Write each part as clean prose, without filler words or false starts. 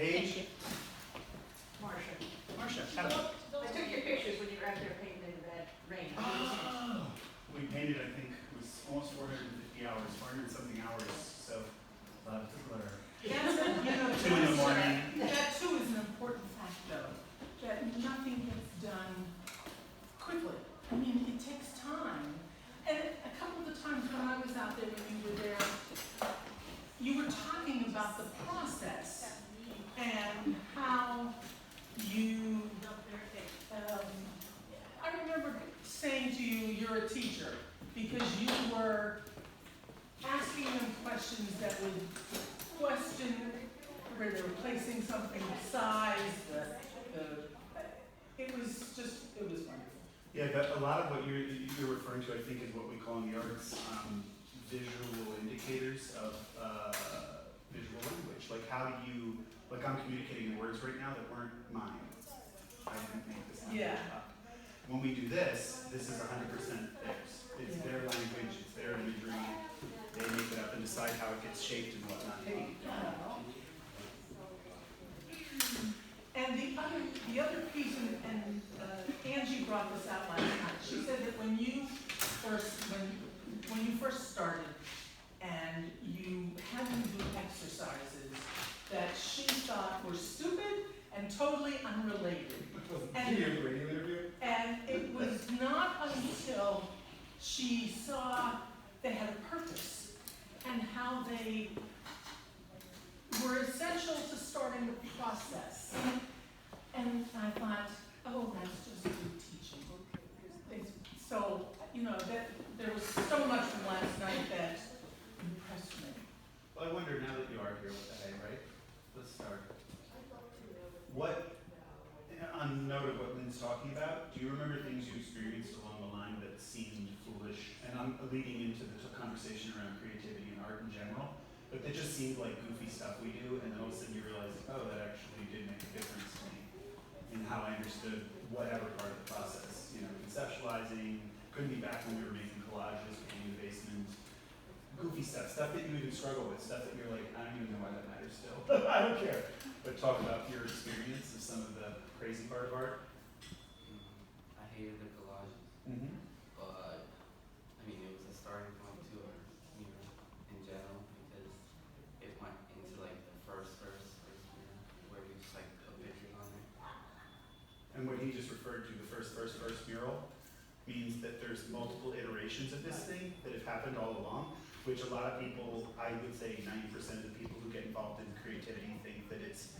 Paige? Marcia. Marcia? I took your pictures when you were out there painting in that rain. Oh, we painted, I think, it was almost 450 hours, 400 something hours, so took a letter. That's a, you know, 2 in the morning. that too is an important fact though, that nothing gets done quickly. I mean, it takes time. And a couple of the times when I was out there, when you were there, you were talking about the process and how you, I remember saying to you, you're a teacher, because you were asking them questions that would question where they were placing something, the size, it was wonderful. Yeah, but a lot of what you're referring to, I think, is what we call in the arts visual indicators of visual language. Like how do you, like I'm communicating words right now that weren't mine. I didn't make this language up. When we do this is 100% theirs. It's their language, it's their imagery. They make it up and decide how it gets shaped and whatnot. Hey. And the other piece, and Angie brought this out last night. She said that when you first started and you had them do exercises that she thought were stupid and totally unrelated. Did you hear the radio interview? And it was not until she saw they had a purpose and how they were essential to starting the process. And I thought, oh, that's just good teaching. So, you know, that there was so much from last night that impressed me. Well, I wonder now that you are here with the hay, right? Let's start. What, on note of what Lynn's talking about, do you remember things you experienced along the line that seemed foolish? And I'm leading into the conversation around creativity and art in general, but that just seemed like goofy stuff we do, and then all of a sudden you realize, oh, that actually did make a difference to me in how I understood whatever part of the process. You know, conceptualizing, couldn't be back when we were making collages, painting the basement, goofy stuff that you even struggle with, stuff that you're like, I don't even know why that matters still. I don't care. But talk about your experience of some of the crazy part of art. I hated the collages, but I mean it was a starting point to our mural in general because it went into like the first mural where we just like put pictures on it. And what he just referred to, the first mural, means that there's multiple iterations of this thing that have happened all along, which a lot of people, I would say 90% of the people who get involved in creativity think that it's,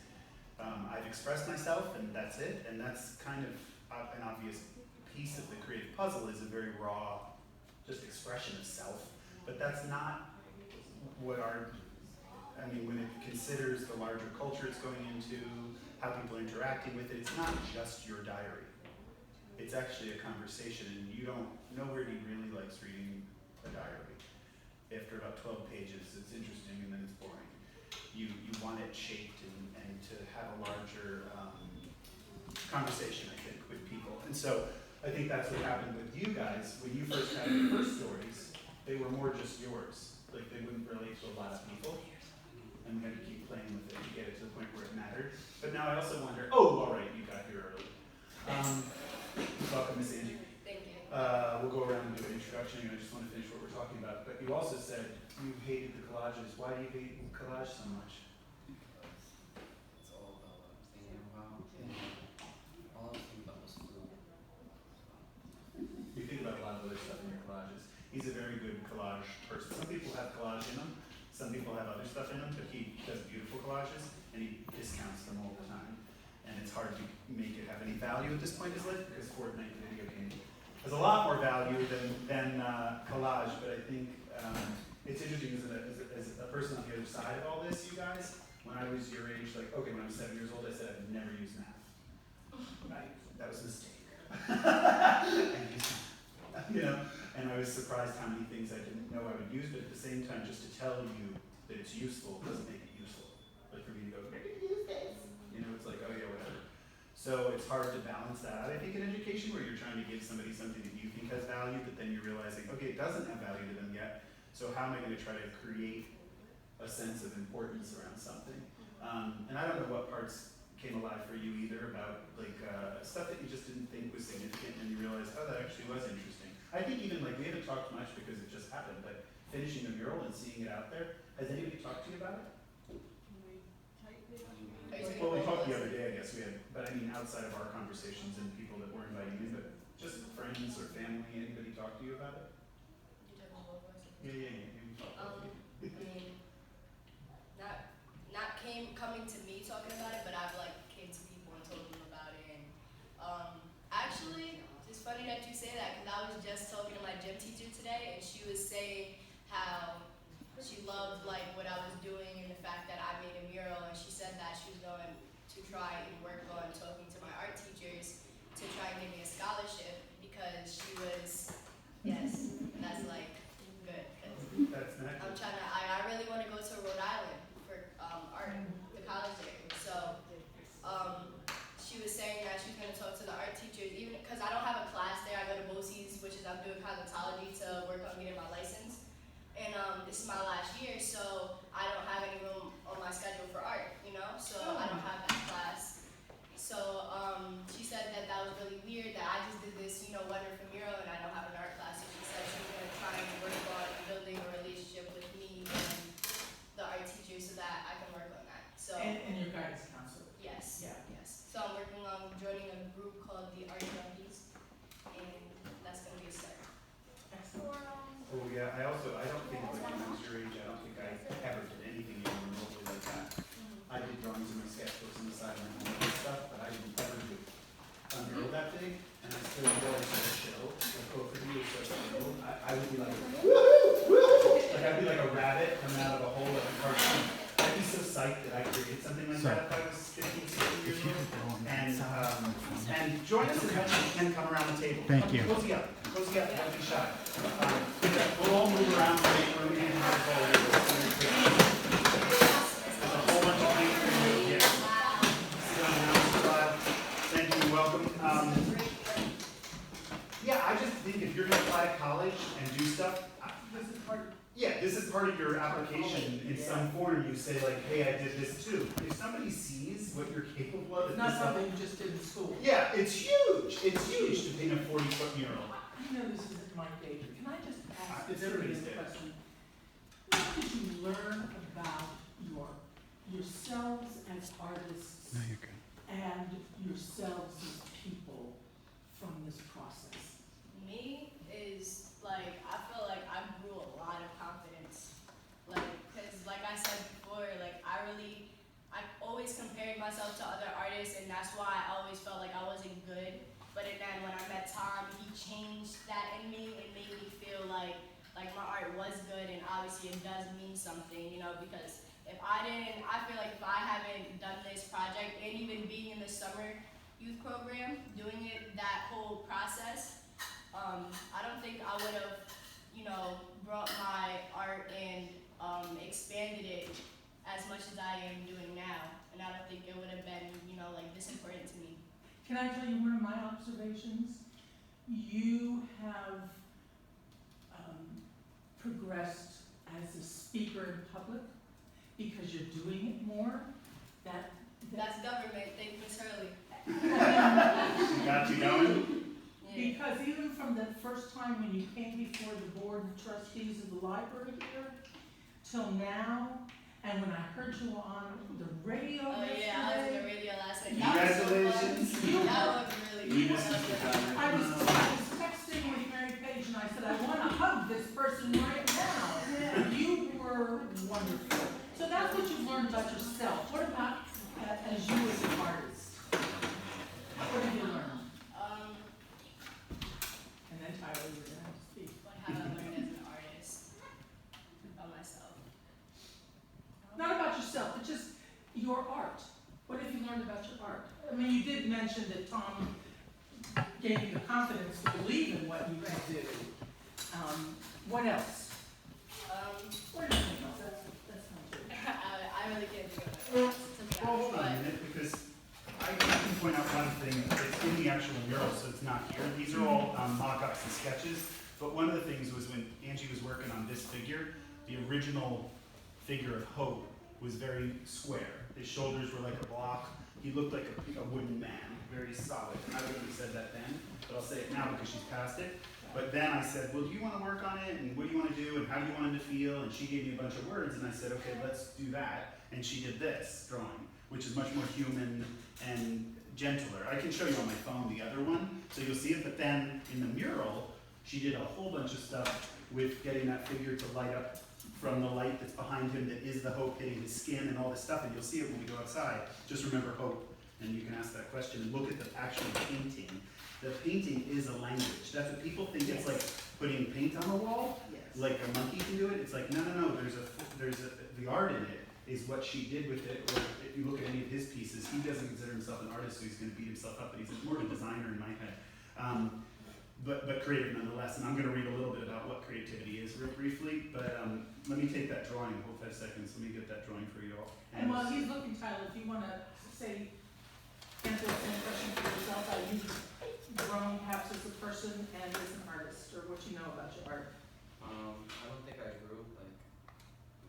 I've expressed myself and that's it, and that's kind of an obvious piece of the creative puzzle is a very raw, just expression of self, but that's not what art, I mean, when it considers the larger culture it's going into, how people are interacting with it, it's not just your diary. It's actually a conversation, and you don't, nobody really likes reading a diary. After about 12 pages, it's interesting and then it's boring. You want it shaped and to have a larger conversation, I think, with people. And so I think that's what happened with you guys. When you first had your first stories, they were more just yours. Like they wouldn't relate to a lot of people. And we had to keep playing with it to get it to the point where it mattered. But now I also wonder, oh, all right, you got here early. Welcome, Miss Angie. Thank you. We'll go around and do an introduction. I just want to finish what we're talking about. But you also said you hated the collages. Why do you hate collage so much? It's all about what I'm thinking about and all I'm thinking about was food. You think about a lot of other stuff in your collages. He's a very good collage person. Some people have collage in them. Some people have other stuff in them. But he does beautiful collages and he discounts them all the time. And it's hard to make it have any value at this point in his life because Fortnite, the video game, has a lot more value than collage. But I think it's interesting as a person on the other side of all this, you guys, when I was your age, like, okay, when I was 7 years old, I said I'd never use math. Right? That was a mistake. You know, and I was surprised how many things I didn't know I would use, but at the same time, just to tell you that it's useful doesn't make it useful. Like for me to go, where did you use this? You know, it's like, oh yeah, whatever. So it's hard to balance that out, I think, in education, where you're trying to give somebody something that you think has value, but then you're realizing, okay, it doesn't have value to them yet, so how am I going to try to create a sense of importance around something? And I don't know what parts came alive for you either about like stuff that you just didn't think was significant and you realized, oh, that actually was interesting. I think even like we haven't talked much because it just happened, but finishing the mural and seeing it out there, has anybody talked to you about it? Well, we talked the other day, I guess we had, but I mean outside of our conversations and people that were inviting you, but just friends or family, anybody talk to you about it? Yeah. Maybe talk about it. I mean, not coming to me talking about it, but I've like came to people and told them about it. And actually, it's funny that you say that because I was just talking to my gym teacher today, and she was saying how she loved like what I was doing and the fact that I made a mural, and she said that she was going to try and work on talking to my art teachers to try and give me a scholarship because she was yes, and that's like good. That's nice. I'm trying to. I really want to go to Rhode Island for art, the college there. So, she was saying that she's going to talk to the art teachers, even because I don't have a class there. I go to BOCES, which is I'm doing cosmetology to work on getting my license, and this is my last year, so I don't have any room on my schedule for art. You know, so I don't have that class. So, she said that that was really weird that I just did this, wonderful mural, and I don't have an art class. So she said she was going to try and work on building a relationship with me and the art teacher so that I can work on that. So And your guidance counselor. yes, Yeah. yes. So I'm working on joining a group called the Art Junkies, and that's going to be a start. Excellent. Oh yeah, I don't think like when I was your age, I don't think I ever did anything even remotely like that. I did drawings in my sketchbooks on the side and stuff, but I didn't ever do a mural that big, and I still go to a show, like both of you, so I would be like, woo! Like I'd be like a rabbit coming out of a hole like a cartoon. I'd be so psyched that I created something like that if I was 15, 16 years old. And join us as much as you can, come around the table. Thank you. Cozy up, don't be shy. We'll all move around the main room and have a call. There's a whole bunch of things for you to get. Sit down now, thank you, welcome. Yeah, I just think if you're gonna apply to college and do stuff, this is part of your application in some form. You say like, hey, I did this too. If somebody sees what you're capable of, It's not something you just did in school. yeah, it's huge. It's huge to paint a 40-foot mural. I know this isn't my favorite. Can I just ask It's a everybody's serious favorite. question? What did you learn about yourselves as artists No, you're good. and yourselves as people from this process? Me is like I feel like I grew a lot of confidence, because like I said before, like I always compared myself to other artists, and that's why I always felt like I wasn't good. But then when I met Tom, he changed that in me and made me feel like my art was good, and obviously it does mean something, because I feel like if I haven't done this project and even being in the summer youth program, doing it that whole process, I don't think I would have, brought my art and expanded it as much as I am doing now. And I don't think it would have been, this important to me. Can I tell you one of my observations? You have progressed as a speaker in public because you're doing it more. That's government. Thank you, Ms. Hurley. Got you going? Yeah. Because even from the first time when you came before the board of trustees of the library here, till now, and when I heard you on the radio Oh yesterday, yeah, I was on the radio last night. Congratulations. That was really You cool. missed it, Tyler. I was texting with Mary Page and I said, I want to hug this person right now. You were wonderful. So that's what you've learned about yourself. What about as you as an artist? What did you learn? And then Tyler, you're going to have to speak. What have I learned as an artist about myself? Not about yourself, but just your art. What have you learned about your art? I mean, you did mention that Tom gave you the confidence to believe in what you can do. What else? What do you think else? That's not good. I really can't think of it. To be Well, hold honest, on a minute, because I can point out one thing that's in the actual mural, so it's not here. These are all mock-ups and sketches, but one of the things was when Angie was working on this figure, the original figure of Hope was very square. His shoulders were like a block. He looked like a wooden man, very solid. And I wouldn't have said that then, but I'll say it now because she's past it. But then I said, well, do you want to work on it? And what do you want to do? And how do you want him to feel? And she gave me a bunch of words, and I said, okay, let's do that. And she did this drawing, which is much more human and gentler. I can show you on my phone the other one, so you'll see it. But then in the mural, she did a whole bunch of stuff with getting that figure to light up from the light that's behind him that is the hope hitting his skin and all this stuff. And you'll see it when we go outside. Just remember hope, and you can ask that question and look at the actual painting. The painting is a language. That's what people think. It's like putting paint on the wall, like a monkey can do it. It's like, no. The art in it is what she did with it. Or if you look at any of his pieces, he doesn't consider himself an artist, so he's going to beat himself up, but he's more of a designer in my head. But creative nonetheless. And I'm going to read a little bit about what creativity is real briefly. But let me take that drawing. Hold 5 seconds. Let me get that drawing for you all. And while he's looking, Tyler, if you want to say, answer the same question for yourself, how you've grown perhaps as a person and as an artist, or what you know about your art. I don't think I grew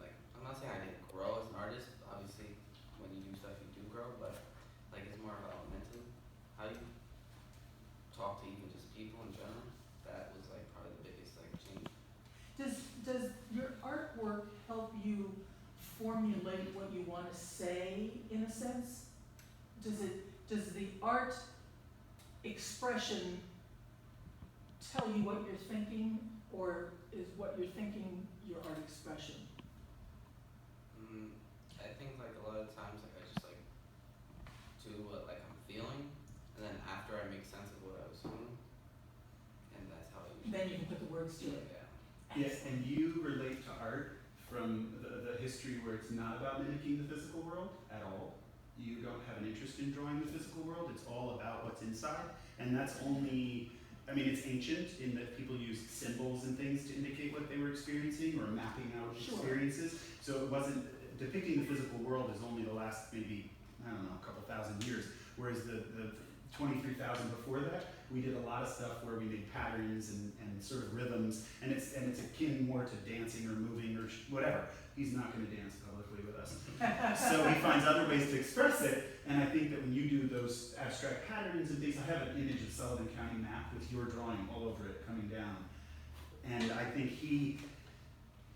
like I'm not saying I didn't grow as an artist. Obviously, when you do stuff, you do grow, but like it's more about mentally how you talk to even just people in general. That was like probably the biggest like change. Does your artwork help you formulate what you want to say in a sense? Does the art expression tell you what you're thinking, or is what you're thinking your art expression? I think like a lot of times like I just like do what like I'm feeling, and then after I make sense of what I was feeling, and that's how I usually. Then you can put the words to it. Yeah. Yes, and you relate to art from the history where it's not about mimicking the physical world at all. You don't have an interest in drawing the physical world. It's all about what's inside. And that's only, I mean, it's ancient in that people used symbols and things to indicate what they were experiencing or mapping out experiences. So it wasn't, depicting the physical world is only the last maybe, I don't know, a couple thousand years. Whereas the 23,000 before that, we did a lot of stuff where we made patterns and sort of rhythms, and it's akin more to dancing or moving or whatever. He's not going to dance publicly with us. So he finds other ways to express it, and I think that when you do those abstract patterns and things, I have an image of Sullivan County map with your drawing all over it coming down. And I think he,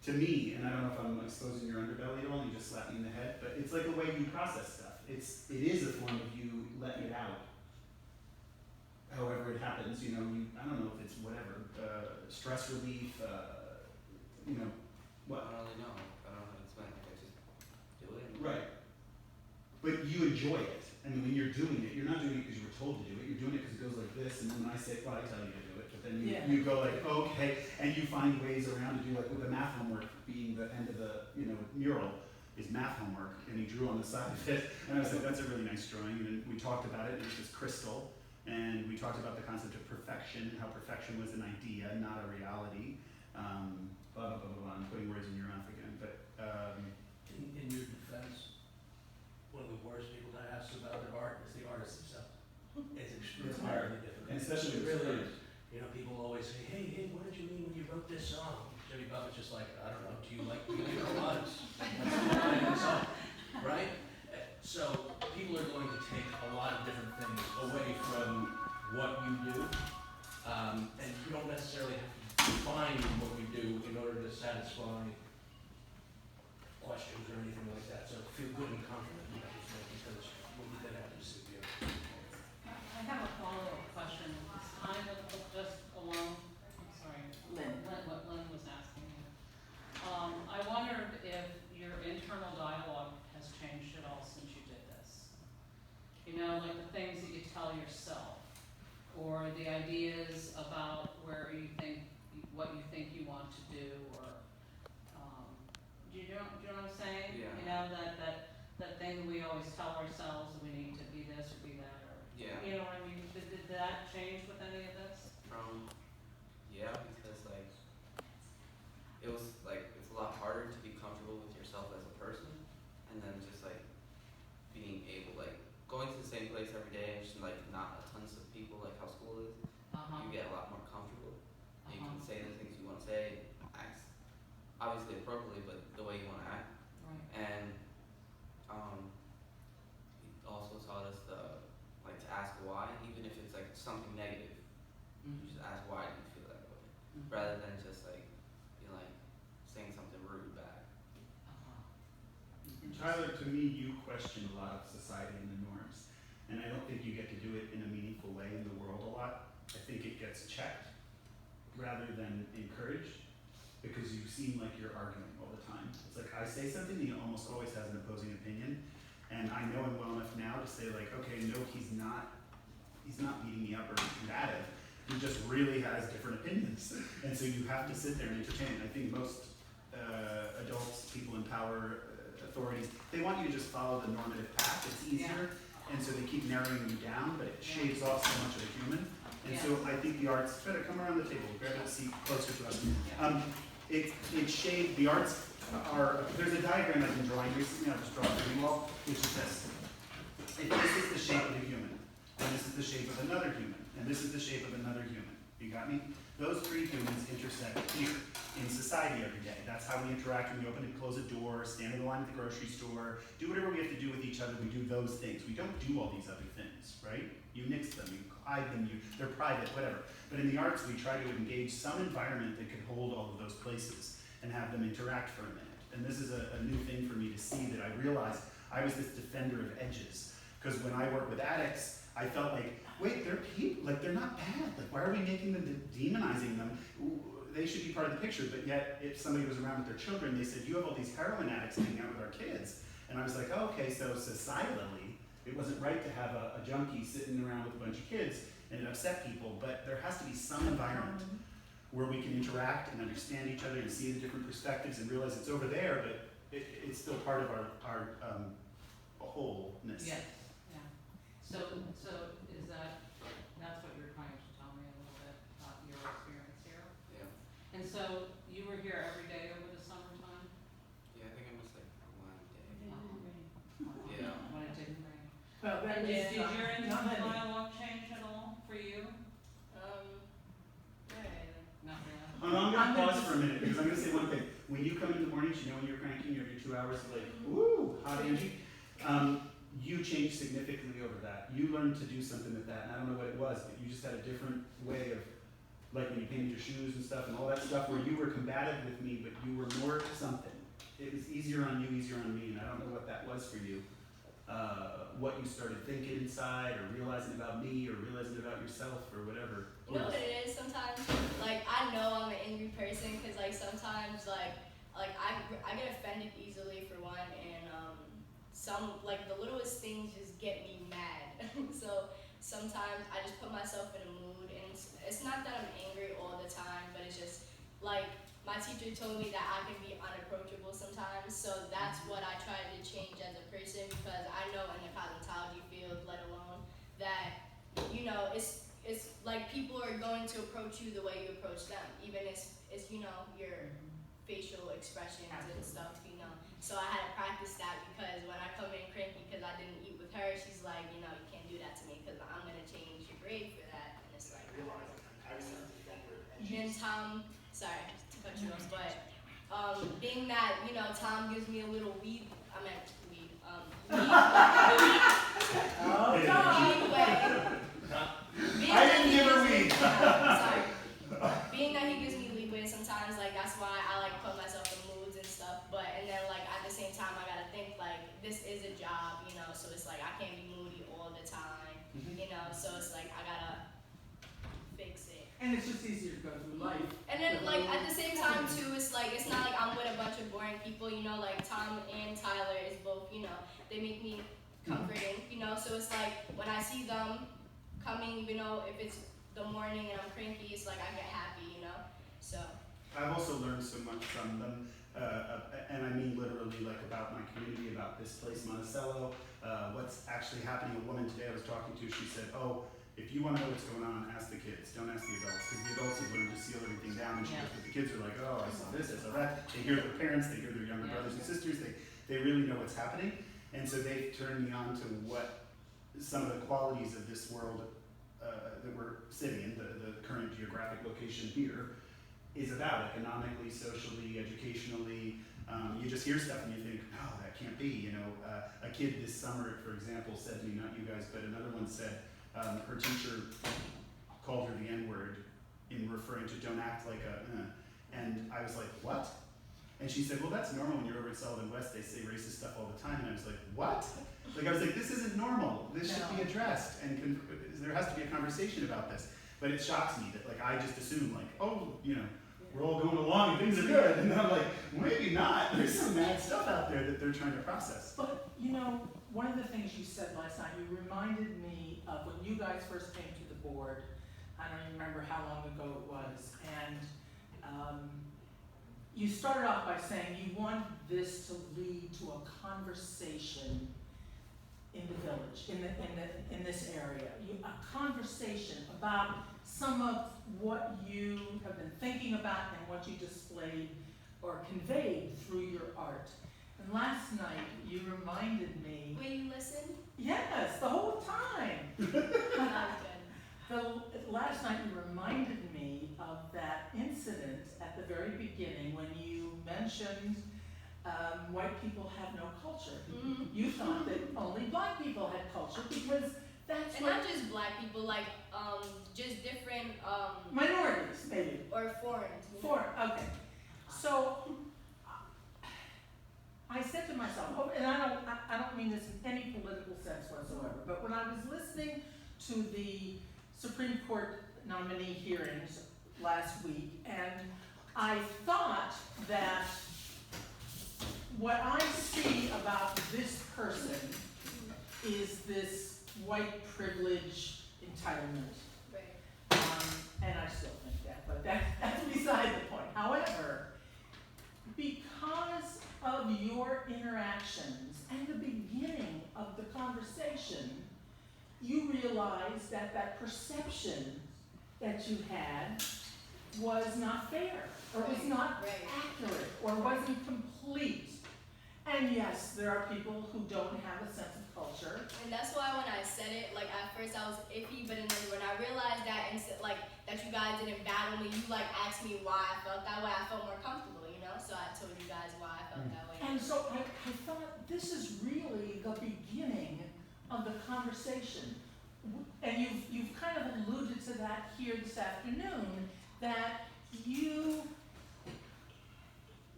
to me, and I don't know if I'm exposing your underbelly at all, you just slapped me in the head, but it's like a way you process stuff. It is a form of you letting it out. However it happens, you know, I don't know if it's whatever, stress relief, you know, what? I don't really know. I don't know how to explain it. I just do it. Right. But you enjoy it. I mean, when you're doing it, you're not doing it because you were told to do it. You're doing it because it goes like this, and then when I say, well, I tell you to do it, but then you go like, okay, and you find ways around to do, like with the math homework being the end of the, you know, mural is math homework, and he drew on the side of it, and I was like, that's a really nice drawing, and we talked about it, and it was crystal. And we talked about the concept of perfection, how perfection was an idea, not a reality. Blah, blah, blah, blah, blah. I'm putting words in your mouth again. But in your defense, one of the worst people to ask about their art is the artist themselves. It's extraordinarily difficult. And especially it with really art. is. You know, people always say, hey, what did you mean when you wrote this song? Jimmy Buffett's just like, I don't know, do you like collages? What's the line of the song? Right? So people are going to take a lot of different things away from what you do, and you don't necessarily have to define what you do in order to satisfy questions or anything like that. So feel good and confident in that, because what you then have to suit you. I have a follow-up question. It's kind of just along, I'm sorry, what Lynn was asking you. I wondered if your internal dialogue has changed at all since you did this. You know, like the things that you tell yourself, or the ideas about where you think, what you think you want to do, or, do you know what I'm saying? Yeah. You know, that thing that we always tell ourselves that we need to be this or be that, or, Yeah. you know what I mean? Did that change with any of this? Yeah, because like it was like it's a lot harder to be comfortable with yourself as a person, and then just like being able like going to the same place every day and just like not a tons of people like how school is. You get a lot more comfortable. You can say the things you want to say, act obviously appropriately, but the way you want to act. Right. And rather than just like, you know, like saying something rude back. Tyler, to me, you question a lot of society and the norms, and I don't think you get to do it in a meaningful way in the world a lot. I think it gets checked rather than encouraged, because you seem like you're arguing all the time. It's like I say something, he almost always has an opposing opinion, and I know him well enough now to say like, okay, no, he's not beating me up or combative. He just really has different opinions, and so you have to sit there and entertain. I think most adults, people in power, authorities, they want you to just follow the normative path. It's easier, and so they keep narrowing you down, but it shaves off so much of a human. And so I think the arts, better come around the table, grab a seat closer to us. It shaved, the arts are, there's a diagram I've been drawing recently, I'll just draw it for you all, which is this. If this is the shape of a human, and this is the shape of another human, and this is the shape of another human. You got me? Those three humans intersect here in society every day. That's how we interact when we open and close a door, stand in the line at the grocery store, do whatever we have to do with each other. We do those things. We don't do all these other things, right? You nix them, you hide them, they're private, whatever. But in the arts, we try to engage some environment that could hold all of those places and have them interact for a minute. And this is a new thing for me to see, that I realized I was this defender of edges. Because when I work with addicts, I felt like, wait, they're people, like they're not bad. Like why are we making them, demonizing them? They should be part of the picture, but yet if somebody was around with their children, they said, you have all these heroin addicts hanging out with our kids. And I was like, oh, okay, so societally, it wasn't right to have a junkie sitting around with a bunch of kids, and it upset people, but there has to be some environment where we can interact and understand each other and see the different perspectives and realize it's over there, but it's still part of our wholeness. Yes, yeah. So is that's what you're trying to tell me a little bit about your experience here? Yeah. And so you were here every day over the summertime? Yeah, I think I missed like one day. Yeah. When it didn't rain. Well, And did your not internal many. dialogue change at all for you? Not really. I'm gonna pause for a minute because I'm gonna say one thing. When you come in the mornings, you know when you're cranky, you have your 2 hours of like, woo, hot Angie. You changed significantly over that. You learned to do something with that, and I don't know what it was, but you just had a different way of, like when you painted your shoes and stuff and all that stuff, where you were combative with me, but you were more something. It was easier on you, easier on me, and I don't know what that was for you. What you started thinking inside, or realizing about me, or realizing about yourself, or whatever. You know what it is sometimes? Like, I know I'm an angry person, because, like, sometimes, like I get offended easily, for one, and, like, the littlest things just get me mad. So, sometimes I just put myself in a mood, and it's not that I'm angry all the time, but it's just, like, my teacher told me that I can be unapproachable sometimes, so that's what I try to change as a person, because I know in the cosmetology field, let alone, that, you know, it's like people are going to approach you the way you approach them, even it's you know, your facial expressions and stuff, you know. So I had to practice that, because when I come in cranky because I didn't eat with her, she's like, you know, you can't do that to me because I'm going to change your grade for that. And it's like, then Tom, sorry to cut you off, but being that, you know, Tom gives me a little leeway. I didn't give her weed. Sorry. Being that he gives me leeway sometimes, like, that's why I, like, put myself in moods and stuff, and then, like, at the same time, I gotta think, like, this is a job, you know, so it's like, I can't be moody all the time, you know, so it's like, I gotta fix it. And it's just easier to go through life. And then, like, at the same time, too, it's like, it's not like I'm with a bunch of boring people, you know, like, Tom and Tyler is both, you know, they make me comforting, you know, so it's like, when I see them coming, you know, if it's the morning and I'm cranky, it's like, I get happy, you know, so. I've also learned so much from them, and I mean literally, like, about my community, about this place, Monticello, what's actually happening. A woman today I was talking to, she said, oh, if you want to know what's going on, ask the kids, don't ask the adults, because the adults have learned to seal everything down, and she goes, but the kids are like, oh, I saw this, I saw that. They hear their parents, they hear their younger brothers and sisters, they really know what's happening, and so they've turned me on to what some of the qualities of this world that we're sitting in, the current geographic location here, is about economically, socially, educationally. You just hear stuff and you think, no, that can't be. You know, a kid this summer, for example, said to me, not you guys, but another one said her teacher called her the N-word in referring to don't act like a, and I was like, what? And she said, well, that's normal when you're over at Sullivan West, they say racist stuff all the time. And I was like, what? Like, I was like, this isn't normal. This should be addressed, and there has to be a conversation about this. But it shocks me that, like, I just assume, like, oh, you know, we're all going along and things are good. And then I'm like, maybe not. There's some bad stuff out there that they're trying to process. But, you know, one of the things you said last night, you reminded me of when you guys first came to the board. I don't even remember how long ago it was. And you started off by saying you want this to lead to a conversation in the village, in this area. A conversation about some of what you have been thinking about and what you displayed or conveyed through your art. And last night, you reminded me. Will you listen? Yes, the whole time. Last night, you reminded me of that incident at the very beginning when you mentioned white people have no culture. Mm-hmm. You thought that only black people had culture because that's And what not just black people, like just different minorities, maybe. or foreign. Okay. So I said to myself, and I don't mean this in any political sense whatsoever, but when I was listening to the Supreme Court nominee hearings last week, and I thought that what I see about this person is this white privilege entitlement. Right. And I still think that, but that's beside the point. However, because of your interactions and the beginning of the conversation, you realized that that perception that you had was not fair, or was not accurate, or wasn't complete. And yes, there are people who don't have a sense of culture. And that's why when I said it, like at first I was iffy, but then when I realized that and like that you guys didn't battle me, you like asked me why I felt that way. I felt more comfortable, you know. So I told you guys why I felt that way. And so I thought this is really the beginning of the conversation, and you've kind of alluded to that here this afternoon, that you.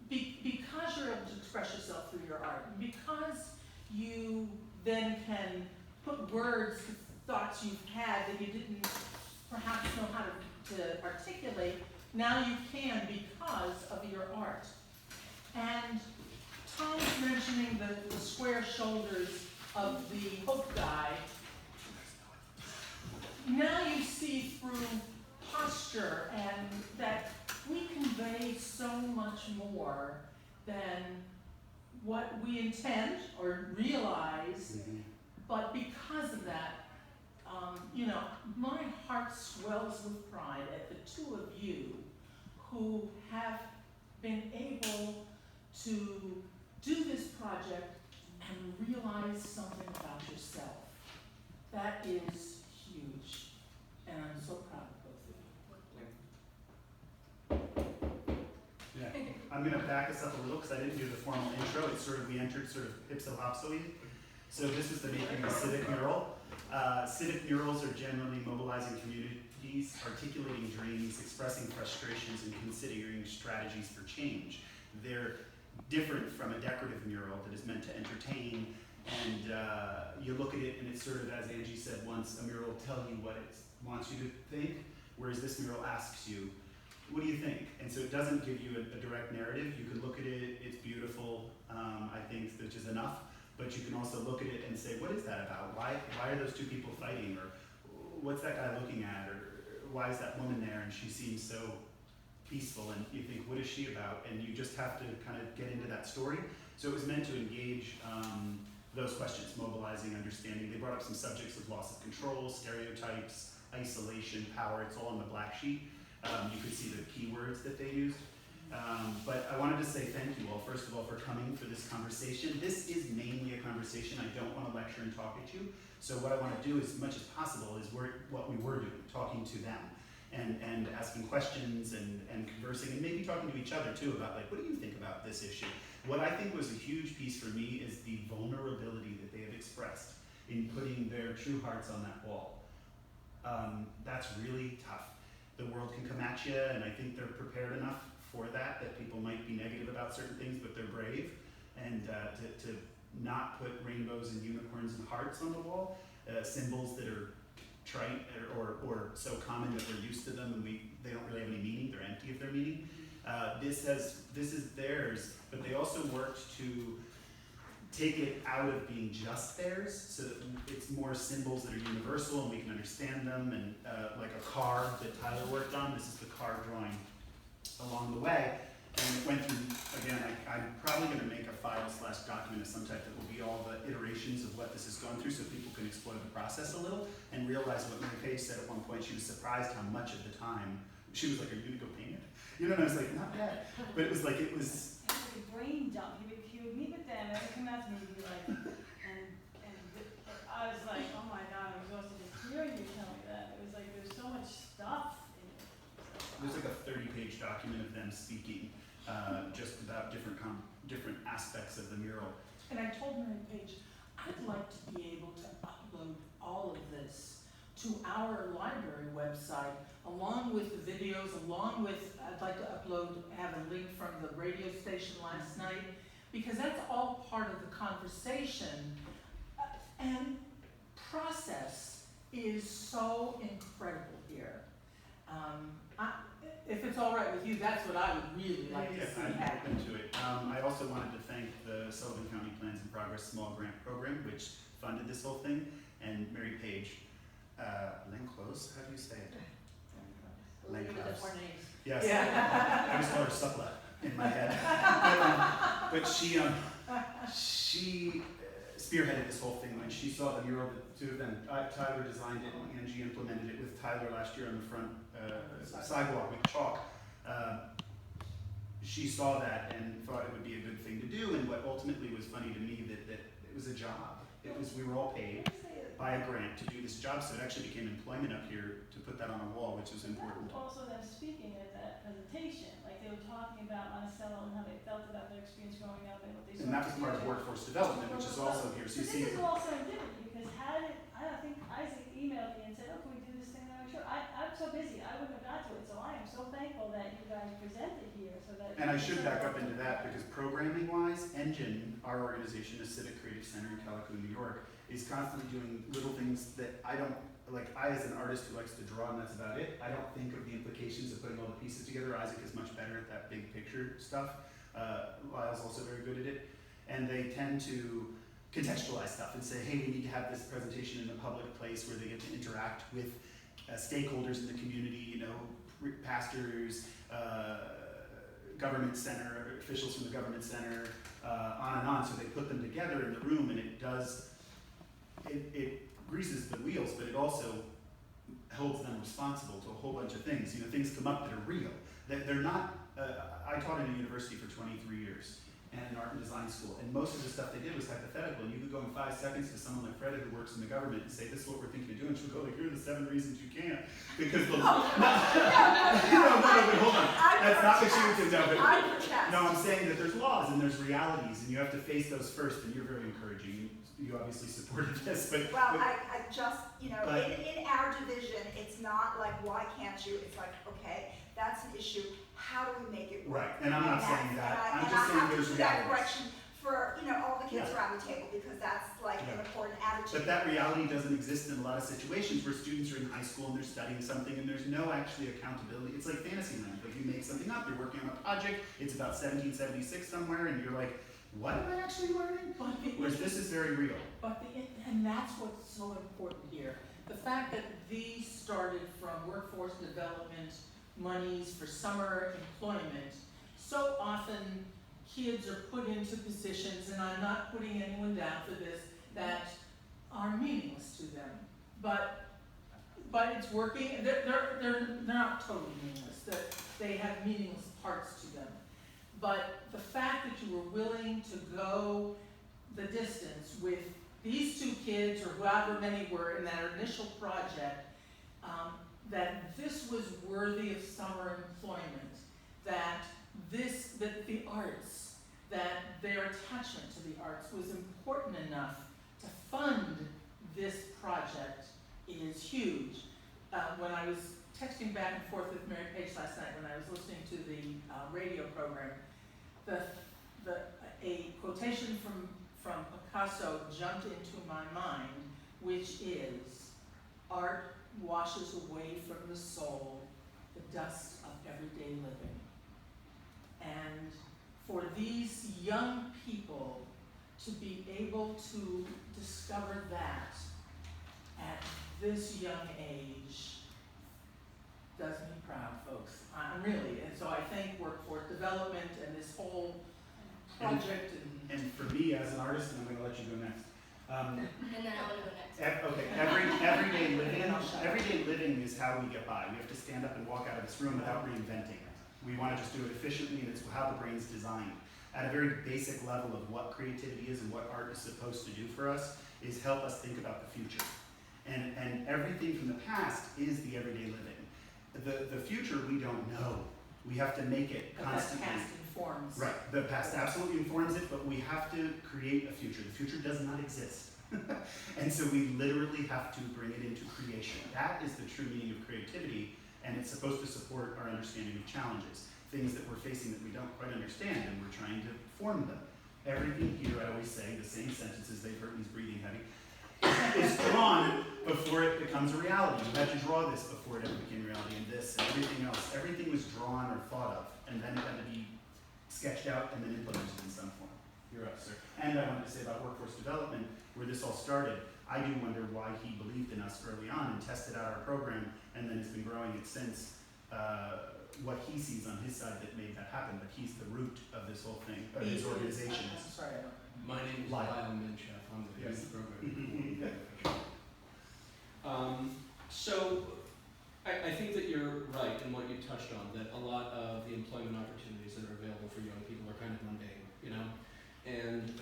Because you're able to express yourself through your art, and because you then can put words to thoughts you've had that you didn't perhaps know how to articulate, now you can because of your art. And Tom's mentioning the square shoulders of the Hope guy. Now you see through posture and that we convey so much more than what we intend or realize, but because of that, you know, my heart swells with pride at the two of you who have been able to do this project and realize something about yourself. That is huge, and I'm so proud of both of you. Yeah, I'm gonna back us up a little because I didn't do the formal intro. It's sort of, we entered sort of ipso-hopso-y. So this is the making of a civic mural. Civic murals are generally mobilizing communities, articulating dreams, expressing frustrations, and considering strategies for change. They're different from a decorative mural that is meant to entertain, and you look at it and it's sort of, as Angie said once, a mural will tell you what it wants you to think, whereas this mural asks you, what do you think? And so it doesn't give you a direct narrative. You can look at it, it's beautiful, I think, which is enough, but you can also look at it and say, what is that about? Why are those two people fighting? Or what's that guy looking at? Or why is that woman there and she seems so peaceful? And you think, what is she about? And you just have to kind of get into that story. So it was meant to engage those questions, mobilizing, understanding. They brought up some subjects of loss of control, stereotypes, isolation, power. It's all on the black sheet. You could see the keywords that they used. But I wanted to say thank you all, first of all, for coming for this conversation. This is mainly a conversation. I don't want to lecture and talk at you. So what I want to do as much as possible is what we were doing, talking to them and asking questions and conversing and maybe talking to each other too about, like, what do you think about this issue? What I think was a huge piece for me is the vulnerability that they have expressed in putting their true hearts on that wall. That's really tough. the world can come at you, and I think they're prepared enough for that people might be negative about certain things, but they're brave, and to not put rainbows and unicorns and hearts on the wall, symbols that are trite or so common that we're used to them and they don't really have any meaning, they're empty of their meaning. This is theirs, but they also worked to take it out of being just theirs, so that it's more symbols that are universal and we can understand them, and like a car that Tyler worked on, this is the car drawing along the way. And it went through, again, I'm probably gonna make a file/document of some type that will be all the iterations of what this has gone through, so people can explore the process a little and realize what Mary Page said at one point. She was surprised how much of the time, she was like, are you gonna go paint it? You know, and I was like, not yet. But it was like, it was, It was like a brain dump. He would meet with them and they'd come out to me and be like, and I was like, oh my God, I'm exhausted just hearing you tell me that. It was like, there's so much stuff in it. there's like a 30-page document of them speaking just about different aspects of the mural. And I told Mary Page, I'd like to be able to upload all of this to our library website, along with the videos, along with, I'd like to have a link from the radio station last night, because that's all part of the conversation. And process is so incredible here. If it's all right with you, that's what I would really like to see I'm happen. open to it. I also wanted to thank the Sullivan County Plans and Progress Small Grant Program, which funded this whole thing, and Mary Page, Lenclose, how do you say it? Lenclose. Yes, Yeah. I always call her Supla in my head. But she spearheaded this whole thing when she saw the mural that two of them, Tyler designed it and Angie implemented it with Tyler last year on the front sidewalk with chalk. She saw that and thought it would be a good thing to do, and what ultimately was funny to me that it was a job. We were all paid by a grant to do this job, so it actually became employment up here to put that on a wall, which was important. Also them speaking at that presentation, like they were talking about Monticello and how they felt about their experience growing up and what they saw. And that was part of workforce development, which is also here. So you But see, this is all serendipity, because I think Isaac emailed me and said, oh, can we do this thing? And I'm sure, I'm so busy, I wouldn't have got to it, so I am so thankful that you guys presented here, so that. and I should back up into that because programming wise, ENGN, our organization, the Civic Creative Center in Calico, New York, is constantly doing little things that I don't, like I as an artist who likes to draw and that's about it, I don't think of the implications of putting all the pieces together. Isaac is much better at that big picture stuff. Lyle's also very good at it. And they tend to contextualize stuff and say, hey, we need to have this presentation in a public place where they get to interact with stakeholders in the community, you know, pastors, government center, officials from the government center, on and on. So they put them together in the room, and it greases the wheels, but it also holds them responsible to a whole bunch of things. You know, things come up that are real. They're not, I taught in a university for 23 years and an art and design school, and most of the stuff they did was hypothetical. And you could go in 5 seconds to someone like Freda who works in the government and say, this is what we're thinking of doing. She'll go like, here are the 7 reasons you can't. Because the, no, but hold on. That's not what she would do. No, I'm saying that there's laws and there's realities, and you have to face those first, and you're very encouraging. You obviously supported this, but. Well, I just, you know, in our division, it's not like, why can't you? It's like, okay, that's an issue. How do we make it work? Right, and I'm not saying that. I'm just saying there's And I have to do that realities. correction for, you know, all the kids Yeah. around the table, because that's like an important attitude. But that reality doesn't exist in a lot of situations where students are in high school and they're studying something and there's no actually accountability. It's like Fantasyland. Like you make something up, you're working on a project, it's about 1776 somewhere, and you're like, what am I actually learning? Whereas this is very real. And that's what's so important here. The fact that these started from workforce development monies for summer employment, so often kids are put into positions, and I'm not putting anyone down for this, that are meaningless to them. But it's working. They're not totally meaningless. They have meaningless parts to them. But the fact that you were willing to go the distance with these 2 kids, or however many were in that initial project, that this was worthy of summer employment, that the arts, that their attachment to the arts was important enough to fund this project is huge. When I was texting back and forth with Mary Page last night when I was listening to the radio program. A quotation from Picasso jumped into my mind, which is, art washes away from the soul the dust of everyday living. And for these young people to be able to discover that at this young age does me proud, folks. I'm really, and so I think workforce development and this whole project And for me as an artist, and I'm gonna let you go next. And then I wanna go next. Okay, everyday living is how we get by. We have to stand up and walk out of this room without reinventing it. We wanna just do it efficiently, and it's how the brain's designed. At a very basic level of what creativity is and what art is supposed to do for us is help us think about the future. And everything from the past is the everyday living. The future we don't know. We have to make it constantly. the past informs. Right, the past absolutely informs it, but we have to create a future. The future does not exist. And so we literally have to bring it into creation. That is the true meaning of creativity, and it's supposed to support our understanding of challenges, things that we're facing that we don't quite understand, and we're trying to form them. Everything here, I always say, the same sentences, they've heard me's breathing heavy, is drawn before it becomes a reality. You had to draw this before it ever became reality, and this, and everything else. Everything was drawn or thought of, and then it had to be sketched out and then implemented in some form. You're up, sir. And I wanted to say about workforce development, where this all started, I do wonder why he believed in us early on and tested out our program, and then has been growing it since. What he sees on his side that made that happen, but he's the root of this whole thing, of his organization. I'm sorry, I don't. My name is Lyle Minchef, I'm the Yes. youth program. So, I think that you're right in what you touched on, that a lot of the employment opportunities that are available for young people are kind of mundane, you know? And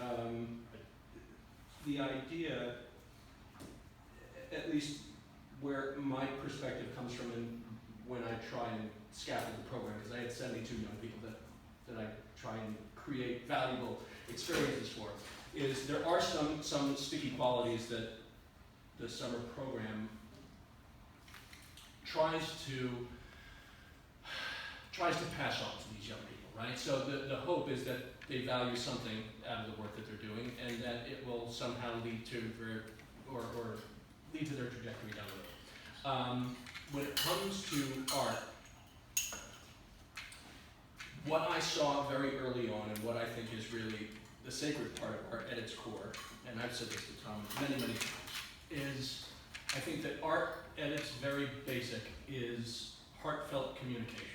the idea, at least where my perspective comes from and when I try and scaffold the program, because I had 72 young people that I try and create valuable experiences for, is there are some sticky qualities that the summer program tries to pass on to these young people, right? So the hope is that they value something out of the work that they're doing, and that it will somehow lead to or lead to their trajectory down the road. When it comes to art, what I saw very early on, and what I think is really the sacred part of art at its core, and I've said this to Tom many, many times, is I think that art at its very basic is heartfelt communication.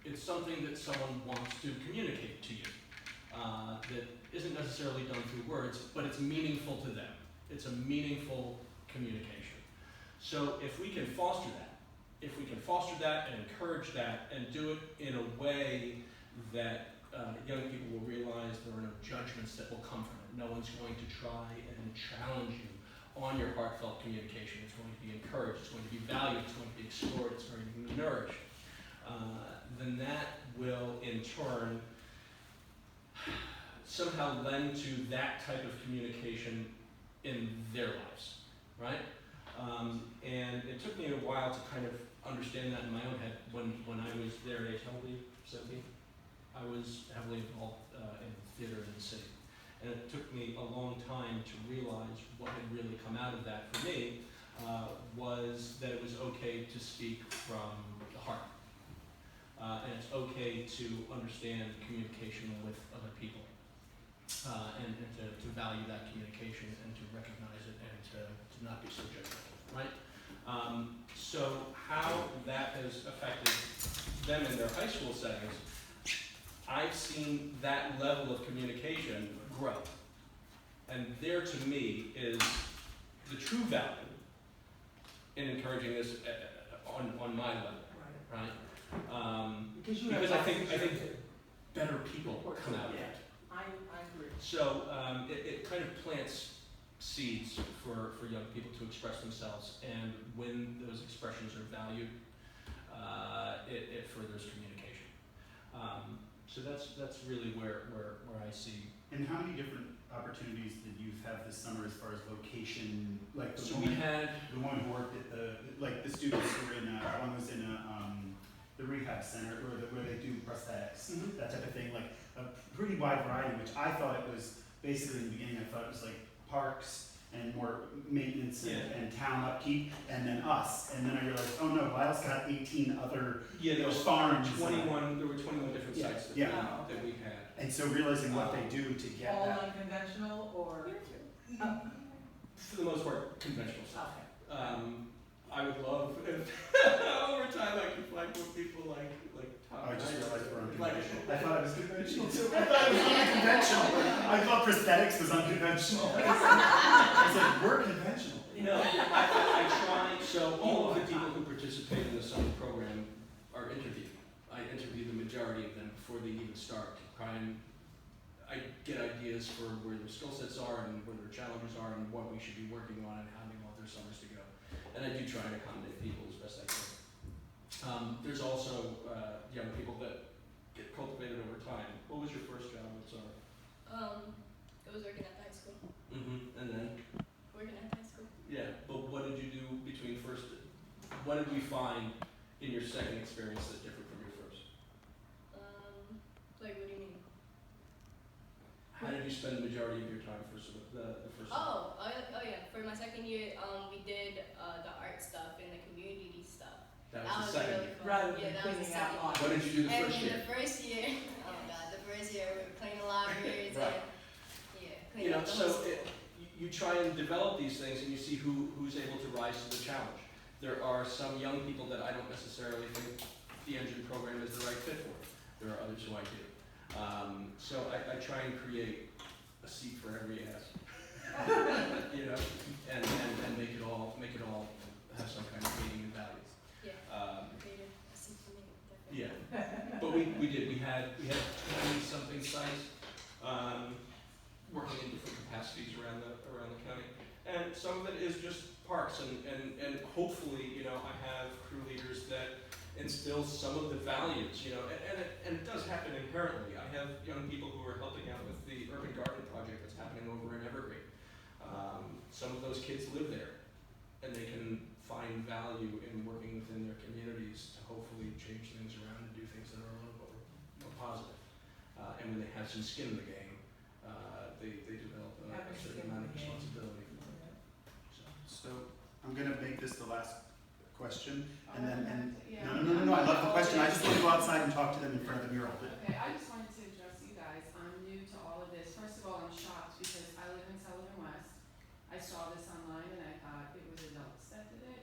It's something that someone wants to communicate to you, that isn't necessarily done through words, but it's meaningful to them. It's a meaningful communication. So if we can foster that and encourage that and do it in a way that young people will realize there are no judgments that will come from it. No one's going to try and challenge you on your heartfelt communication. It's going to be encouraged, it's going to be valued, it's going to be explored, it's going to be nourished. Then that will in turn somehow lend to that type of communication in their lives, right? And it took me a while to kind of understand that in my own head when I was their age, how old were you, 17? I was heavily involved in theater in the city. And it took me a long time to realize what had really come out of that for me was that it was okay to speak from the heart. And it's okay to understand communication with other people. And to value that communication and to recognize it and to not be so judgmental, right? So how that has affected them in their high school settings, I've seen that level of communication grow. And there to me is the true value in encouraging this on my level, right? Because I think better people come out of it. I agree. So it kind of plants seeds for young people to express themselves, and when those expressions are valued, it furthers communication. So that's really where I see. And how many different opportunities did youth have this summer as far as vocation? Like the So woman, we had the one who worked at the students who were in one was in a the rehab center, or where they do prosthetics, Mhm. that type of thing, like a pretty wide variety, which I thought it was, basically in the beginning, I thought it was like parks and more maintenance and town upkeep, and then us, and then I realized, oh no, Lyle's got 18 other, Yeah, there was farms. 21, there were 21 different Yeah, sites that, yeah. that we had. and so realizing what they do to get All that. unconventional or? For the most part, conventional stuff. Okay. I would love if over time I could find more people like Tom. Oh, I just realized we're Like- unconventional. I thought it was conventional too. I thought it was unconventional. I thought prosthetics was unconventional. I said, we're conventional. You know, I try, so all of the people who participate in the summer program are interviewed. I interview the majority of them before they even start to try and I get ideas for where their skill sets are and where their challenges are and what we should be working on and how they want their summers to go. And I do try to accommodate people as best I can. There's also young people that get cultivated over time. What was your first job at summer? It was working at the high school. And then? Working at the high school. Yeah, but what did you do between first, what did we find in your second experience that differed from your first? Like, what do you mean? How did you spend the majority of your time the first Oh yeah. For my second year, we did the art stuff and the community stuff. That was the second really year. fun. Rather Yeah, than that was the cleaning out second lots. What did you do the And first in year? the first year, oh my god, the first year we were cleaning libraries Right. and You know, up the so whole school. you try and develop these things and you see who's able to rise to the challenge. There are some young people that I don't necessarily think the ENGN program is the right fit for. There are others who I do. So I try and create a seat for every ass. You know, and make it all have some kind of meaning and values. Yeah. Creative. I see for me, definitely. Yeah, but we did. We had 20-something sites working in different capacities around the county, and some of it is just parks, and hopefully, you know, I have crew leaders that instill some of the values, you know, and it does happen inherently. I have young people who are helping out with the urban garden project that's happening over in Evergreen. Some of those kids live there, and they can find value in working within their communities to hopefully change things around and do things that are a little bit more positive. And when they have some skin in the game, they develop a certain amount of responsibility. So I'm gonna make this the last question, and then, Yeah. no, I love the question, I just wanna go outside and talk to them in front of the mural. Okay, I just wanted to address you guys. I'm new to all of this. First of all, I'm shocked because I live in Sullivan West. I saw this online and I thought it was adults that did it.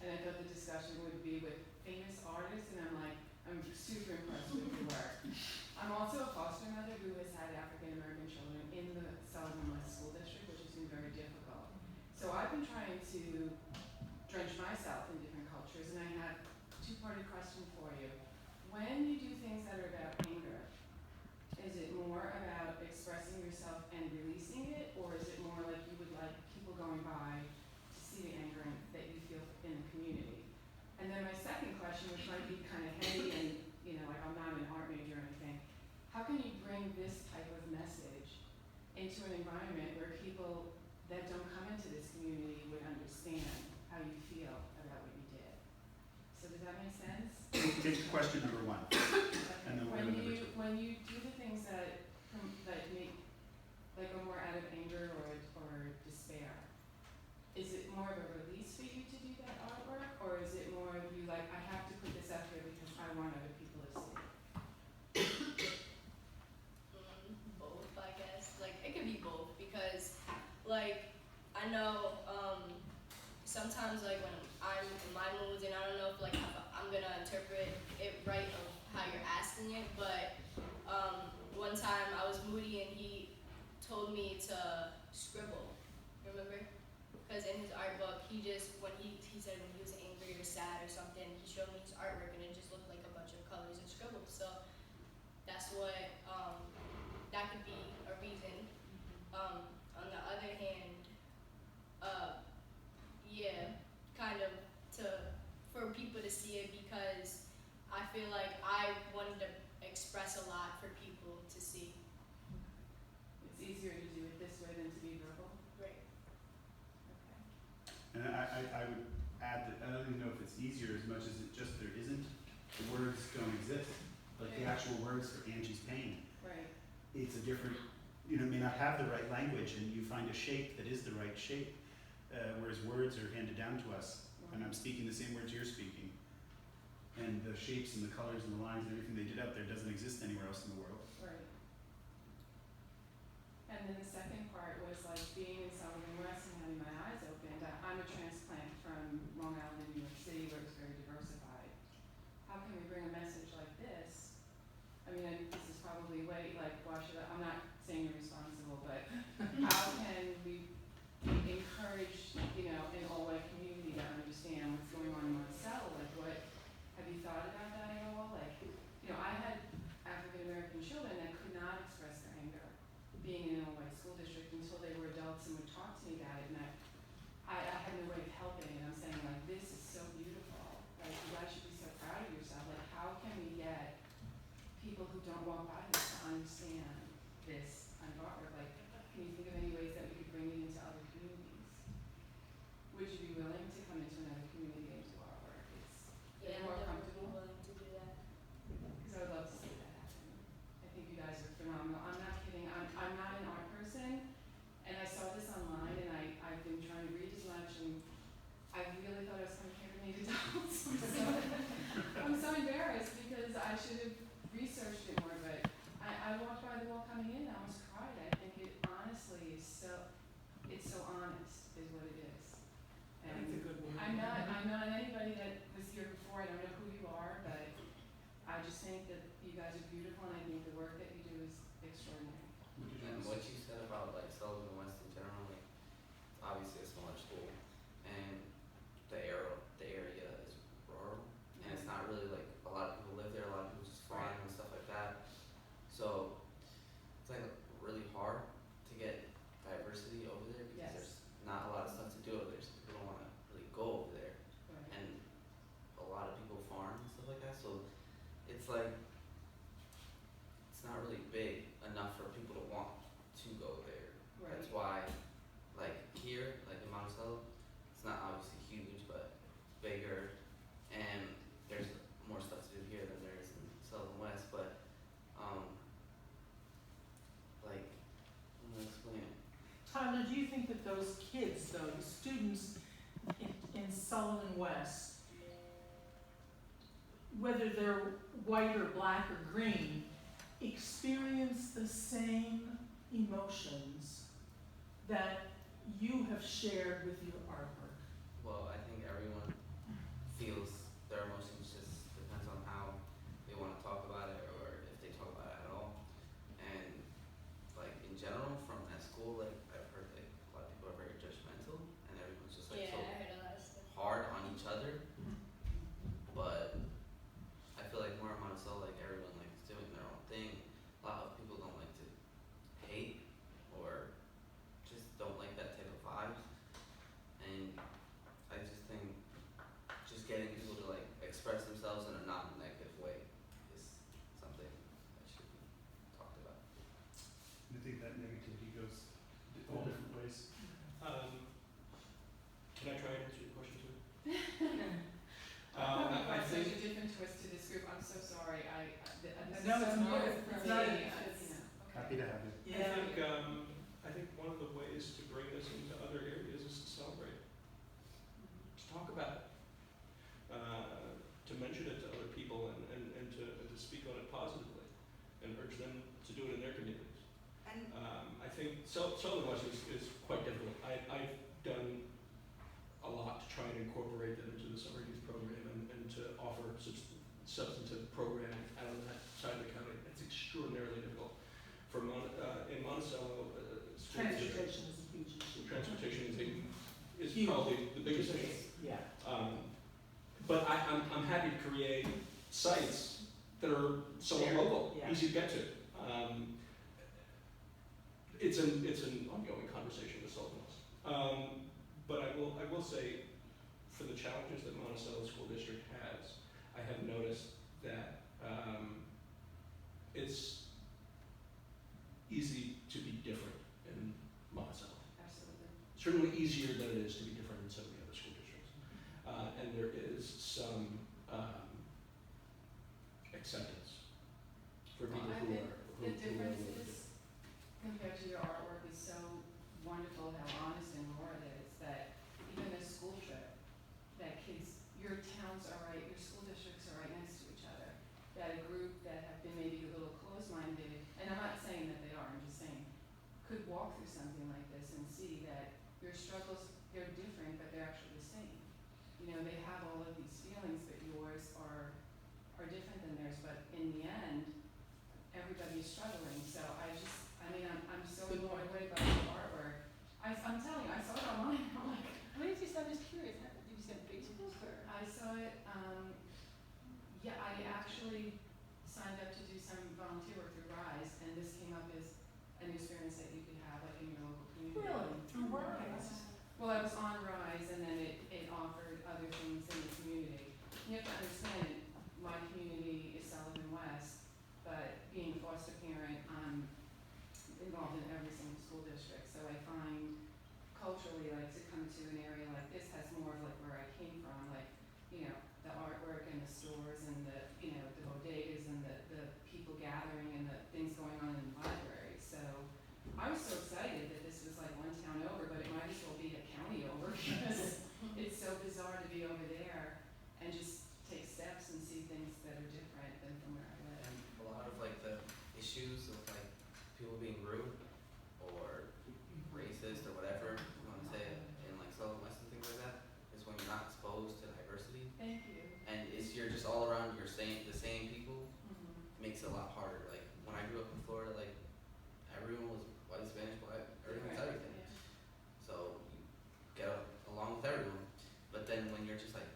And I thought the discussion would be with famous artists, and I'm super impressed with your work. I'm also a foster mother who has had African American children in the Sullivan West School District, which has been very difficult. So I've been trying to drench myself in different cultures, and I have a two-parted question for you. When you do things that are about anger, is it more about expressing yourself and releasing it, or is it more like you would like people going by to see the anger that you feel in the community? And then my second question, which might be kind of heavy and, you know, like I'm not an art major or anything, how can you bring this type of message into an environment where people that don't come into this community would understand how you feel about what you did? So does that make sense? Take question number one. And then we'll go to number two. When you do the things that make, like, go more out of anger or despair, is it more of a release for you to do that artwork, or is it more of you like, I have to put this out here because I want other people to see it? Both, I guess. Like, it could be both because, like, I know sometimes, like, when I'm in my moods and I don't know if, like, I'm gonna interpret it right of how you're asking it, but one time I was moody and he told me to scribble, remember? Because in his art book, he just, when he said when he was angry or sad or something, he showed me his artwork and it just looked like a bunch of colors and scribbles. So that's what, that could be a reason. On the other hand, yeah, kind of for people to see it because I feel like I wanted to express a lot for people to see. It's easier to do it this way than to be verbal? Right. Okay. And I would add that I don't even know if it's easier as much as it just there isn't the words don't exist. Like the actual words for Angie's pain. Right. It's a different, you know, may not have the right language, and you find a shape that is the right shape, whereas words are handed down to us, and I'm speaking the same words you're speaking. And the shapes and the colors and the lines and everything they did out there doesn't exist anywhere else in the world. Right. And then the second part was like being in Sullivan West and having my eyes opened. I'm a transplant from Long Island in New York City, where it's very diversified. How can we bring a message like this? I mean, this is probably way, like, why should I, I'm not saying you're responsible, but how can we encourage, you know, an all-white community to understand what's going on in Monticello? Like, what, have you thought about that at all? Like, you know, I had African-American children that could not express their anger being in an all-white school district until they were adults and would talk to me about it, and I had no way of helping, and I'm saying, like, this is so beautiful. Like, you guys should be so proud of yourself. Like, how can we get people who don't walk by this to understand this kind of artwork? Like, can you think of any ways that we could bring it into other communities? Would you be willing to come into another community and do artwork? It's more comfortable. willing to do that. Because I would love to see that happen. I think you guys are phenomenal. I'm not kidding. I'm not an art person, and I saw this online, and I've been trying to read as much, and I really thought I was coming here to meet adults. I'm so embarrassed because I should have researched it more, but I walked by the wall coming in and I almost cried. I think it honestly is it's so honest is what it is. And That's a good word. I'm not anybody that was here before. I don't know who you are, but I just think that you guys are beautiful, and I think the work that you do is extraordinary. And what you said about like Sullivan West in general, like obviously it's a large school, and the area is rural, and it's not really like a lot of people live there, a lot of people just farm and stuff like that. So it's like really hard to get diversity over there because Yes. there's not a lot of stuff to do over there, so people don't want to really go over there, Right. and a lot of people farm and stuff like that. So it's like it's not really big enough for people to want to go there. Right. That's why, like here, like in Monticello, it's not obviously huge, but bigger, and there's more stuff to do here than there is in Sullivan West. But, like, I'm gonna explain it. Tyler, do you think that those kids, though, the students in Sullivan West, whether they're white or black or green, experience the same emotions that you have shared with your artwork? Well, I think everyone feels their emotions, just depends on how they want to talk about it or if they talk about it at all. And like in general, from that school, like I've heard like a lot of people are very judgmental, and everyone's just like Yeah, so I heard a lot of stuff. hard on each other. But I feel like more in Monticello, like everyone like is doing their own thing. A lot of people don't like to hate or just don't like that type of vibe. And I just think just getting people to like express themselves in a non-negative way is something that should be talked about. And I think that negativity goes all different ways. Can I try and answer your question too? I I such think a different twist to this group. I'm so sorry. This is No, so it's new not. for It's me. not. You know, Happy to have you. I think one of the ways to bring this into other areas is to celebrate, to talk about it, to mention it to other people and to speak on it positively and urge them to do it in their communities. And I think Sullivan West is quite difficult. I've done a lot to try and incorporate them into the summer youth program and to offer substantive programming out of that side of the county. It's extraordinarily difficult. In Monticello, school district, Transportation is a huge issue. transportation is Huge. probably the biggest issue. Yeah. But I'm happy to create sites that are somewhat There, local, yeah. easy to get to. It's an ongoing conversation with Sullivan West. But I will say, for the challenges that Monticello School District has, I have noticed that it's easy to be different in Monticello. Absolutely. Certainly easier than it is to be different in some of the other school districts. And there is some they're different, but they're actually the same. You know, they have all of these feelings, but yours are different than theirs, but in the end, everybody's struggling, so I'm so blown away by the artwork. I'm telling you, I saw it online, I'm like, What did you say? I'm just curious. Did you see it on Facebook or? I saw it, yeah, I actually signed up to do some volunteer work through RISE, and this came up as an experience that you could have like in your local community. Really? Through Rise? Well, I was on RISE, and then it offered other things in the community. You have to understand, my community is Sullivan West, but being a foster parent, I'm involved in every single school district, so I find culturally, like, to come to an area like this has more of like where I came from, like, you know, the artwork and the stores and the, you know, the bodegas and the people gathering and the things going on in the library. So I was so excited that this was like one town over, but it might as well be a county over because it's so bizarre to be over there and just take steps and see things that are different than from where I live. And a lot of like the issues of like people being rude or racist or whatever you want to say in like Sullivan West and things like that is when you're not exposed to diversity, Thank you. and it's you're just all around the same people. Mm-hmm. Makes it a lot harder. Like when I grew up in Florida, like everyone was white, Spanish, black, everyone was everything. Yeah. So you get along with everyone. But then when you're just like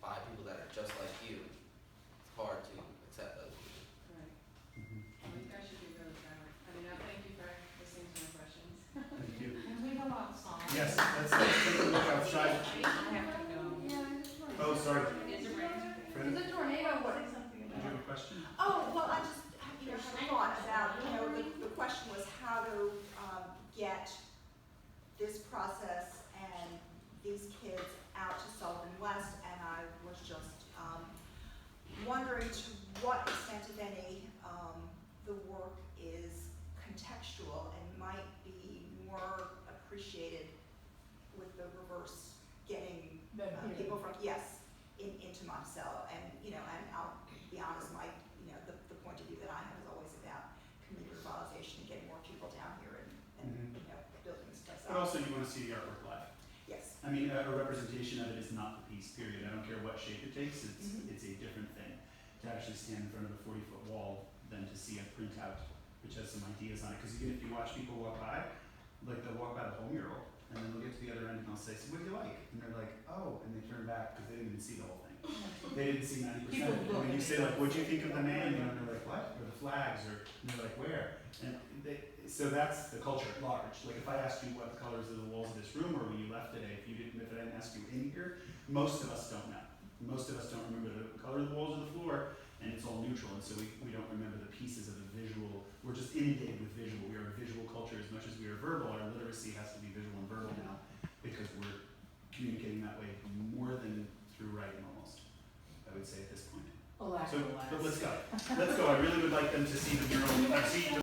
by people that are just like you, it's hard to accept those people. Right. Mhm. I think I should be really proud. I mean, thank you for listening to my questions. Thank you. Can we go outside? Yes, let's take a look outside. I have to go. Oh, sorry. Is it raining? Fred, There's a tornado. Say something did you about. have a question? Oh, well, I just, you know, had a thought about, you know, the question was how to get this process and these kids out to Sullivan West, and I was just wondering to what extent, if any, the work is contextual and might be more appreciated with the reverse getting people from, yes, into Monticello. And, you know, and I'll be honest, you know, the point of view that I have is always about community revitalization and getting more people down here and Mhm. you know, building stuff But up. also you want to see the artwork live. Yes. I mean, a representation of it is not the piece, period. I don't care what shape it takes, Mhm. it's a different thing to actually stand in front of a 40-foot wall than to see a printout which has some ideas on it. Because even if you watch people walk by, like they'll walk by the whole mural, and then they'll get to the other end and they'll say, so what do you like? And they're like, oh, and they turn back because they didn't even see the whole thing. They didn't see 90% of it. When you say like, what'd you think of the man? You know, and they're like, what? Or the flags, or and they're like, where? And so that's the culture at large. Like if I asked you what the colors of the walls of this room were when you left today, if I didn't ask you in here, most of us don't know. Most of us don't remember the color of the walls or the floor, and it's all neutral, and so we don't remember the pieces of the visual. We're just inundated with visual. We are a visual culture as much as we are verbal. Our literacy has to be visual and verbal now, because we're communicating that way more than through writing almost, I would say at this point. So, but let's go. Let's go. I really would like them to see the mural, see